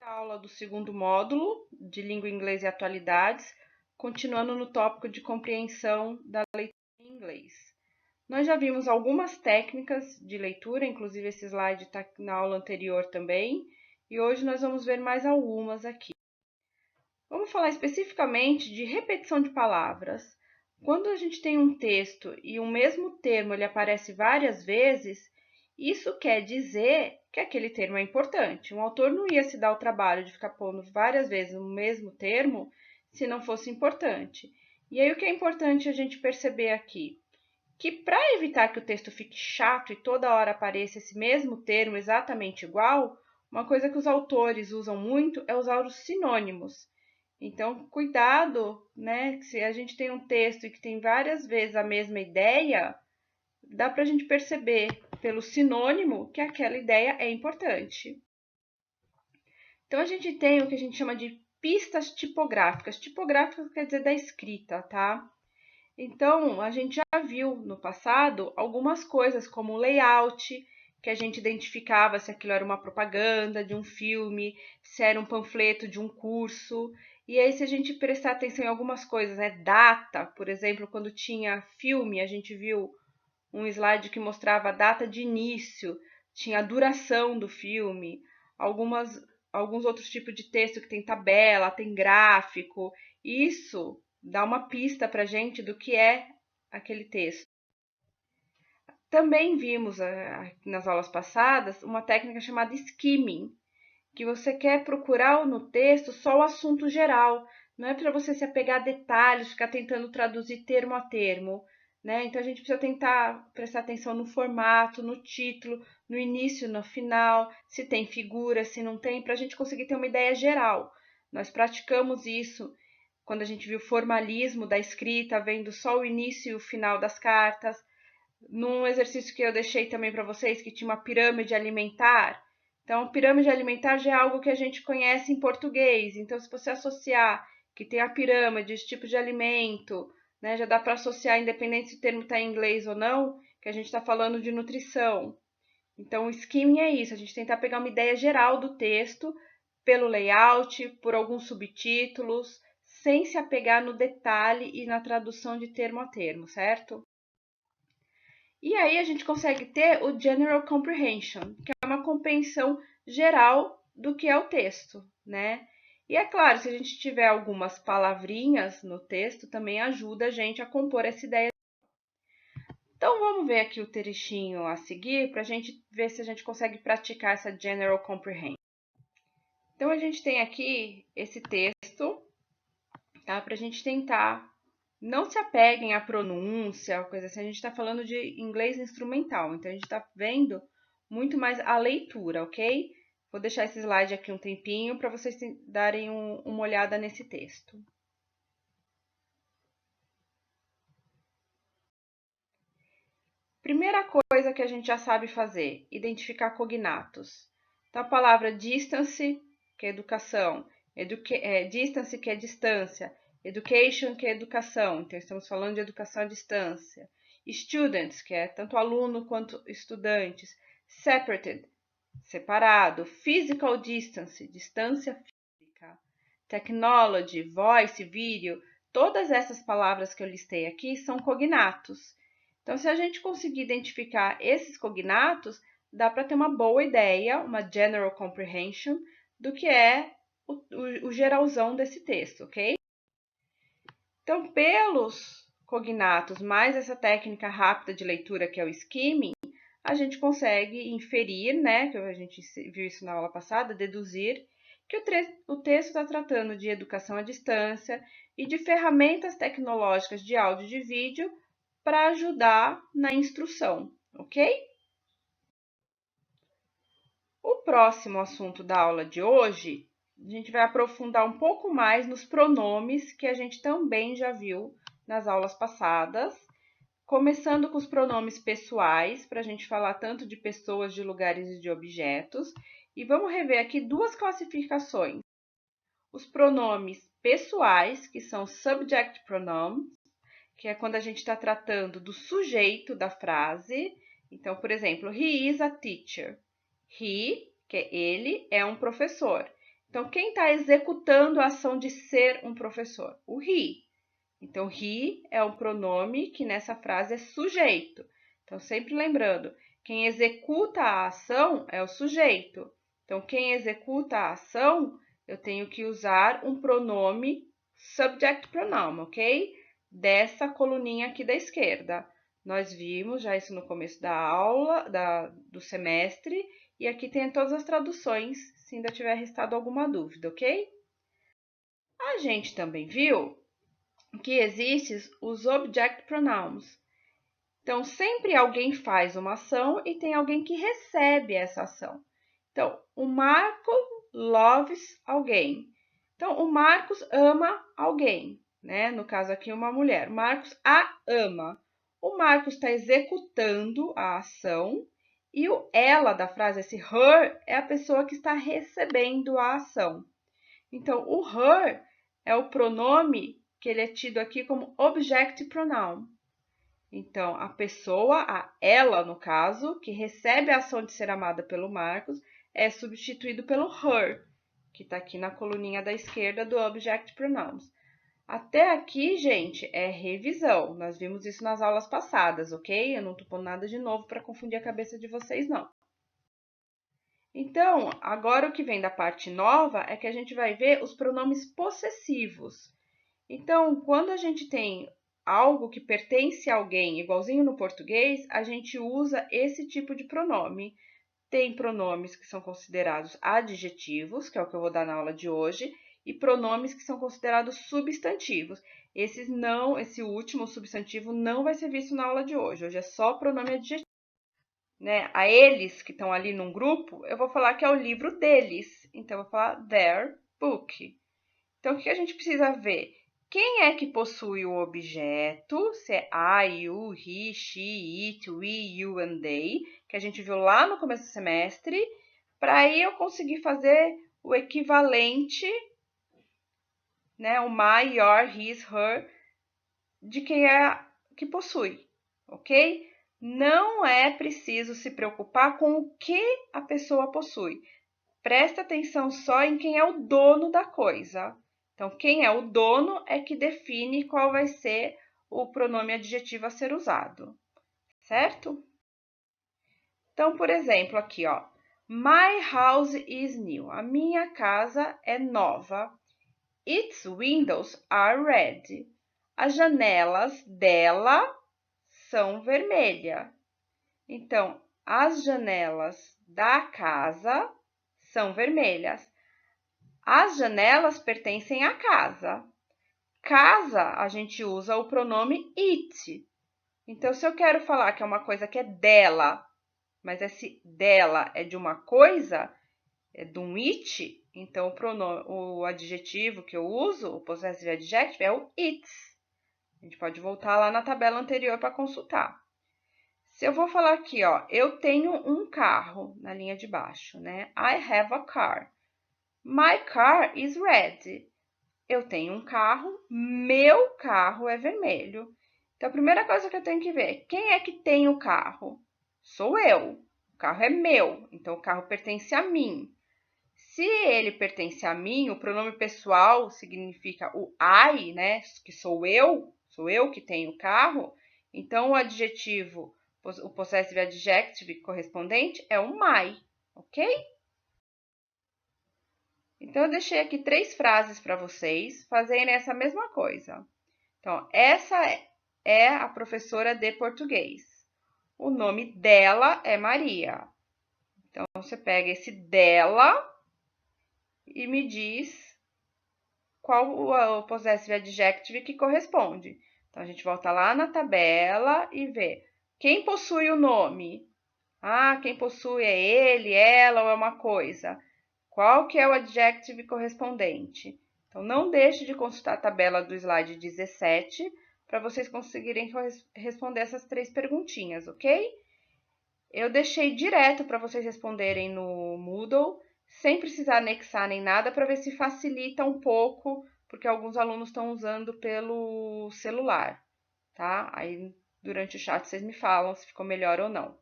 A aula do segundo módulo de Língua Inglesa e Atualidades, continuando no tópico de compreensão da leitura em inglês. Nós já vimos algumas técnicas de leitura, inclusive esse slide está na aula anterior também, e hoje nós vamos ver mais algumas aqui. Vamos falar especificamente de repetição de palavras. Quando a gente tem um texto e o mesmo termo ele aparece várias vezes, isso quer dizer que aquele termo é importante. Um autor não ia se dar o trabalho de ficar pondo várias vezes o mesmo termo se não fosse importante. E aí o que é importante a gente perceber aqui? Que para evitar que o texto fique chato e toda hora apareça esse mesmo termo exatamente igual, uma coisa que os autores usam muito é usar os sinônimos. Então, cuidado, né? Que se a gente tem um texto que tem várias vezes a mesma ideia, dá para a gente perceber pelo sinônimo que aquela ideia é importante. Então, a gente tem o que a gente chama de pistas tipográficas. Tipográficas quer dizer da escrita, tá? Então, a gente já viu no passado algumas coisas como layout, que a gente identificava se aquilo era uma propaganda de um filme, se era um panfleto de um curso. E aí, se a gente prestar atenção em algumas coisas, né? Data, por exemplo, quando tinha filme, a gente viu um slide que mostrava a data de início, tinha a duração do filme, alguns outros tipos de texto que tem tabela, tem gráfico. Isso dá uma pista para a gente do que é aquele texto. Também vimos nas aulas passadas uma técnica chamada skimming, que você quer procurar no texto só o assunto geral, não é para você se apegar a detalhes, ficar tentando traduzir termo a termo, né? Então a gente precisa tentar prestar atenção no formato, no título, no início, no final, se tem figura, se não tem, para a gente conseguir ter uma ideia geral. Nós praticamos isso quando a gente viu o formalismo da escrita, vendo só o início e o final das cartas. Num exercício que eu deixei também para vocês, que tinha uma pirâmide alimentar. Então, a pirâmide alimentar já é algo que a gente conhece em português. Então, se você associar que tem a pirâmide, esse tipo de alimento, né, já dá para associar, independente se o termo está em inglês ou não, que a gente está falando de nutrição. Então, o skimming é isso, a gente tentar pegar uma ideia geral do texto pelo layout, por alguns subtítulos, sem se apegar no detalhe e na tradução de termo a termo, certo? E aí a gente consegue ter o General Comprehension, que é uma compreensão geral do que é o texto, né? E é claro, se a gente tiver algumas palavrinhas no texto, também ajuda a gente a compor essa ideia. Então vamos ver aqui o trechinho a seguir para a gente ver se a gente consegue praticar essa General Comprehension. Então a gente tem aqui esse texto, tá? Para a gente tentar. Não se apeguem à pronúncia, coisa assim. A gente está falando de inglês instrumental, então a gente está vendo muito mais a leitura, ok? Vou deixar esse slide aqui um tempinho para vocês darem uma olhada nesse texto. Primeira coisa que a gente já sabe fazer, identificar cognatos. Então, a palavra distance, que é educação, distance, que é distância, education, que é educação, então estamos falando de educação à distância. Students, que é tanto aluno quanto estudantes. Separated, separado. Physical distance, distância física. Technology, voice, vídeo, todas essas palavras que eu listei aqui são cognatos. Então, se a gente conseguir identificar esses cognatos, dá para ter uma boa ideia, uma general comprehension, do que é o geralzão desse texto, ok? Então, pelos cognatos, mais essa técnica rápida de leitura que é o skimming, a gente consegue inferir, né, que a gente viu isso na aula passada, deduzir, que o texto está tratando de educação à distância e de ferramentas tecnológicas de áudio e de vídeo para ajudar na instrução, ok? O próximo assunto da aula de hoje, a gente vai aprofundar um pouco mais nos pronomes que a gente também já viu nas aulas passadas, começando com os pronomes pessoais, para a gente falar tanto de pessoas, de lugares e de objetos. E vamos rever aqui duas classificações. Os pronomes pessoais, que são subject pronouns, que é quando a gente está tratando do sujeito da frase. Então, por exemplo, he is a teacher. He, que é ele, é um professor. Então, quem está executando a ação de ser um professor? O he. Então, he é um pronome que nessa frase é sujeito. Então, sempre lembrando, quem executa a ação é o sujeito. Então, quem executa a ação, eu tenho que usar um pronome subject pronoun, ok? Dessa coluninha aqui da esquerda. Nós vimos já isso no começo da aula, do semestre, e aqui tem todas as traduções, se ainda tiver restado alguma dúvida, ok? A gente também viu que existem os object pronouns. Então, sempre alguém faz uma ação e tem alguém que recebe essa ação. Então, o Marco loves alguém. Então, o Marcos ama alguém, né? No caso aqui, uma mulher. O Marcos a ama. O Marcos está executando a ação e o ela da frase, esse her, é a pessoa que está recebendo a ação. Então, o her é o pronome que ele é tido aqui como object pronoun. Então, a pessoa, a ela no caso, que recebe a ação de ser amada pelo Marcos, é substituído pelo her, que está aqui na coluninha da esquerda do object pronouns. Até aqui, gente, é revisão. Nós vimos isso nas aulas passadas, ok? Eu não estou pondo nada de novo para confundir a cabeça de vocês, não. Então, agora o que vem da parte nova é que a gente vai ver os pronomes possessivos. Então, quando a gente tem algo que pertence a alguém, igualzinho no português, a gente usa esse tipo de pronome. Tem pronomes que são considerados adjetivos, que é o que eu vou dar na aula de hoje, e pronomes que são considerados substantivos. Esse último substantivo não vai ser visto na aula de hoje. Hoje é só pronome adjetivo. Né? A eles que estão ali num grupo, eu vou falar que é o livro deles. Então, eu vou falar their book. Então, o que a gente precisa ver? Quem é que possui o objeto? Se é I, you, he, she, it, we, you and they, que a gente viu lá no começo do semestre, para aí eu conseguir fazer o equivalente, né, o my, your, his, her, de quem é que possui, ok? Não é preciso se preocupar com o que a pessoa possui. Presta atenção só em quem é o dono da coisa. Então, quem é o dono é que define qual vai ser o pronome adjetivo a ser usado, certo? Então, por exemplo, aqui, ó. My house is new. A minha casa é nova. Its windows are red. As janelas dela são vermelhas. Então, as janelas da casa são vermelhas. As janelas pertencem à casa. Casa, a gente usa o pronome it. Então, se eu quero falar que é uma coisa que é dela, mas esse dela é de uma coisa, é de um it, então o adjetivo que eu uso, o possessive adjective, é o its. A gente pode voltar lá na tabela anterior para consultar. Se eu vou falar aqui, ó, eu tenho um carro na linha de baixo, né? I have a car. My car is red. Eu tenho um carro, meu carro é vermelho. Então, a primeira coisa que eu tenho que ver, quem é que tem o carro? Sou eu. O carro é meu, então o carro pertence a mim. Se ele pertence a mim, o pronome pessoal significa o I, né? Que sou eu que tenho o carro. Então, o adjetivo, o possessive adjective correspondente é o my, ok? Então, eu deixei aqui 3 frases para vocês fazerem essa mesma coisa. Então, essa é a professora de português. O nome dela é Maria. Então, você pega esse dela e me diz qual o possessive adjective que corresponde. Então, a gente volta lá na tabela e vê quem possui o nome. Ah, quem possui é ele, ela ou é uma coisa. Qual que é o adjective correspondente? Então, não deixe de consultar a tabela do slide 17 para vocês conseguirem responder essas 3 perguntinhas, ok? Eu deixei direto para vocês responderem no Moodle, sem precisar anexar nem nada, para ver se facilita um pouco, porque alguns alunos estão usando pelo celular, tá? Aí, durante o chat, vocês me falam se ficou melhor ou não.